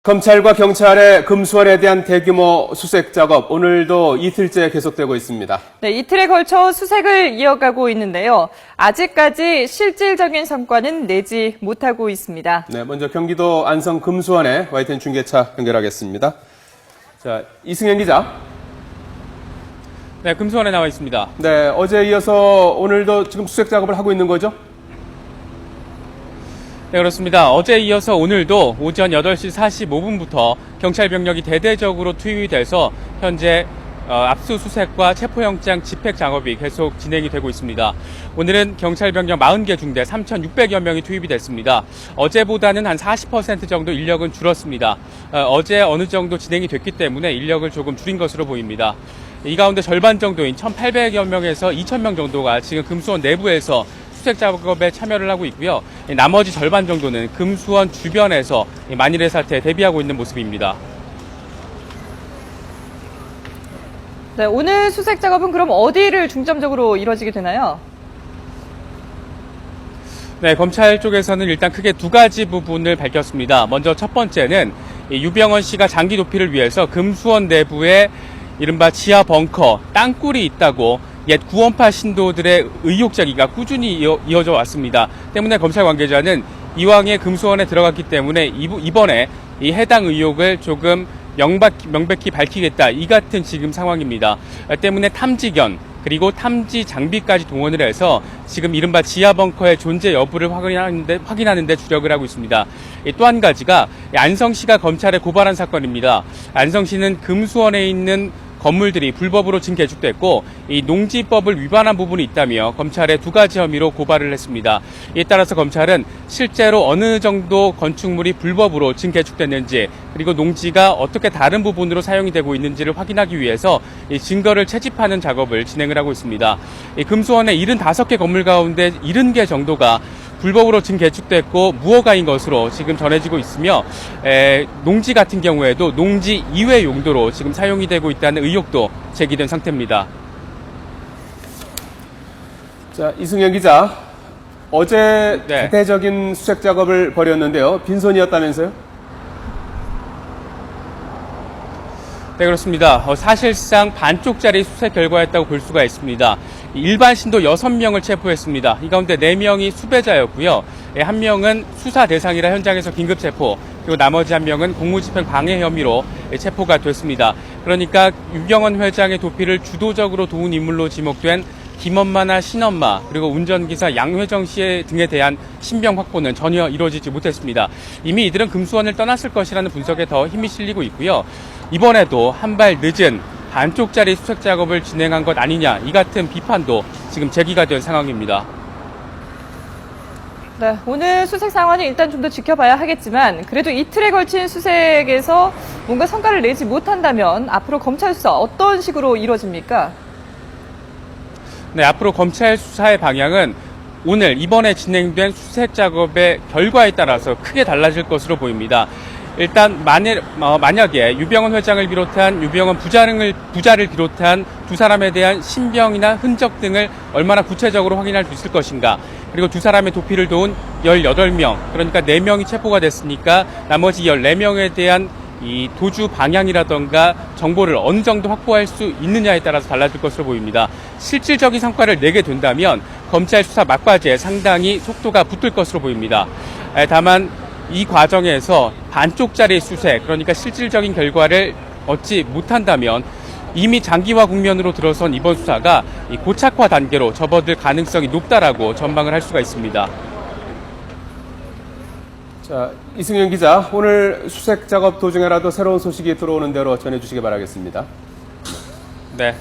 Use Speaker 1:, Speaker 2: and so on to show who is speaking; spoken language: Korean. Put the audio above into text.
Speaker 1: 검찰과 경찰의 금수원에 대한 대규모 수색 작업, 오늘도 이틀째 계속되고 있습니다.
Speaker 2: 네, 이틀에 걸쳐 수색을 이어가고 있는데요. 아직까지 실질적인 성과는 내지 못하고 있습니다.
Speaker 1: 네, 먼저 경기도 안성 금수원에 YTN 중계차 연결하겠습니다. 자, 이승현 기자.
Speaker 3: 네, 금수원에 나와 있습니다.
Speaker 1: 네, 어제 이어서 오늘도 지금 수색 작업을 하고 있는 거죠?
Speaker 3: 네, 그렇습니다. 어제 이어서 오늘도 오전 8시 45분부터 경찰 병력이 대대적으로 투입이 돼서 현재 압수수색과 체포영장 집행 작업이 계속 진행이 되고 있습니다. 오늘은 경찰 병력 40개 중대 3,600여 명이 투입이 됐습니다. 어제보다는 한 40% 정도 인력은 줄었습니다. 어제 어느 정도 진행이 됐기 때문에 인력을 조금 줄인 것으로 보입니다. 이 가운데 절반 정도인 1,800여 명에서 2,000명 정도가 지금 금수원 내부에서 수색 작업에 참여를 하고 있고요. 나머지 절반 정도는 금수원 주변에서 만일의 사태에 대비하고 있는 모습입니다.
Speaker 2: 네, 오늘 수색 작업은 그럼 어디를 중점적으로 이루어지게 되나요?
Speaker 3: 네, 검찰 쪽에서는 일단 크게 두 가지 부분을 밝혔습니다. 먼저 첫 번째는 유병헌 씨가 장기 도피를 위해서 금수원 내부에 이른바 지하 벙커, 땅굴이 있다고 옛 구원파 신도들의 의혹 제기가 꾸준히 이어져 왔습니다. 때문에 검찰 관계자는 이왕에 금수원에 들어갔기 때문에 이번에 이 해당 의혹을 조금 명백히 밝히겠다. 이 같은 지금 상황입니다. 때문에 탐지견 그리고 탐지 장비까지 동원을 해서 지금 이른바 지하 벙커의 존재 여부를 확인하는 데 주력을 하고 있습니다. 또 한 가지가 안성시가 검찰에 고발한 사건입니다. 안성시는 금수원에 있는 건물들이 불법으로 지금 개축됐고 이 농지법을 위반한 부분이 있다며 검찰에 두 가지 혐의로 고발을 했습니다. 이에 따라서 검찰은 실제로 어느 정도 건축물이 불법으로 지금 개축됐는지 그리고 농지가 어떻게 다른 부분으로 사용이 되고 있는지를 확인하기 위해서 이 증거를 채집하는 작업을 진행을 하고 있습니다. 이 금수원의 75개 건물 가운데 70개 정도가 불법으로 지금 개축됐고 무허가인 것으로 지금 전해지고 있으며 농지 같은 경우에도 농지 이외 용도로 지금 사용이 되고 있다는 의혹도 제기된 상태입니다.
Speaker 1: 자, 이승현 기자. 어제 대대적인 수색 작업을 벌였는데요. 빈손이었다면서요?
Speaker 3: 네, 그렇습니다. 사실상 반쪽짜리 수색 결과였다고 볼 수가 있습니다. 일반 신도 6명을 체포했습니다. 이 가운데 4명이 수배자였고요. 1명은 수사 대상이라 현장에서 긴급 체포, 그리고 나머지 1명은 공무집행 방해 혐의로 체포가 됐습니다. 그러니까 유병헌 회장의 도피를 주도적으로 도운 인물로 지목된 김엄마나 신엄마 그리고 운전기사 양회정 씨 등에 대한 신병 확보는 전혀 이루어지지 못했습니다. 이미 이들은 금수원을 떠났을 것이라는 분석에 더 힘이 실리고 있고요. 이번에도 한 발 늦은 반쪽짜리 수색 작업을 진행한 것 아니냐 이 같은 비판도 지금 제기가 된 상황입니다.
Speaker 2: 네, 오늘 수색 상황은 일단 좀 더 지켜봐야 하겠지만 그래도 이틀에 걸친 수색에서 뭔가 성과를 내지 못한다면 앞으로 검찰 수사 어떤 식으로 이루어집니까?
Speaker 3: 네, 앞으로 검찰 수사의 방향은 오늘 이번에 진행된 수색 작업의 결과에 따라서 크게 달라질 것으로 보입니다. 일단 만약에 유병헌 회장을 비롯한 유병헌 부자를 비롯한 두 사람에 대한 신병이나 흔적 등을 얼마나 구체적으로 확인할 수 있을 것인가. 그리고 두 사람의 도피를 도운 18명, 그러니까 4명이 체포가 됐으니까 나머지 14명에 대한 이 도주 방향이라던가 정보를 어느 정도 확보할 수 있느냐에 따라서 달라질 것으로 보입니다. 실질적인 성과를 내게 된다면 검찰 수사 막바지에 상당히 속도가 붙을 것으로 보입니다. 다만 이 과정에서 반쪽짜리 수색, 그러니까 실질적인 결과를 얻지 못한다면 이미 장기화 국면으로 들어선 이번 수사가 고착화 단계로 접어들 가능성이 높다라고 전망을 할 수가 있습니다.
Speaker 1: 자, 이승현 기자. 오늘 수색 작업 도중에라도 새로운 소식이 들어오는 대로 전해주시기 바라겠습니다.
Speaker 3: 네.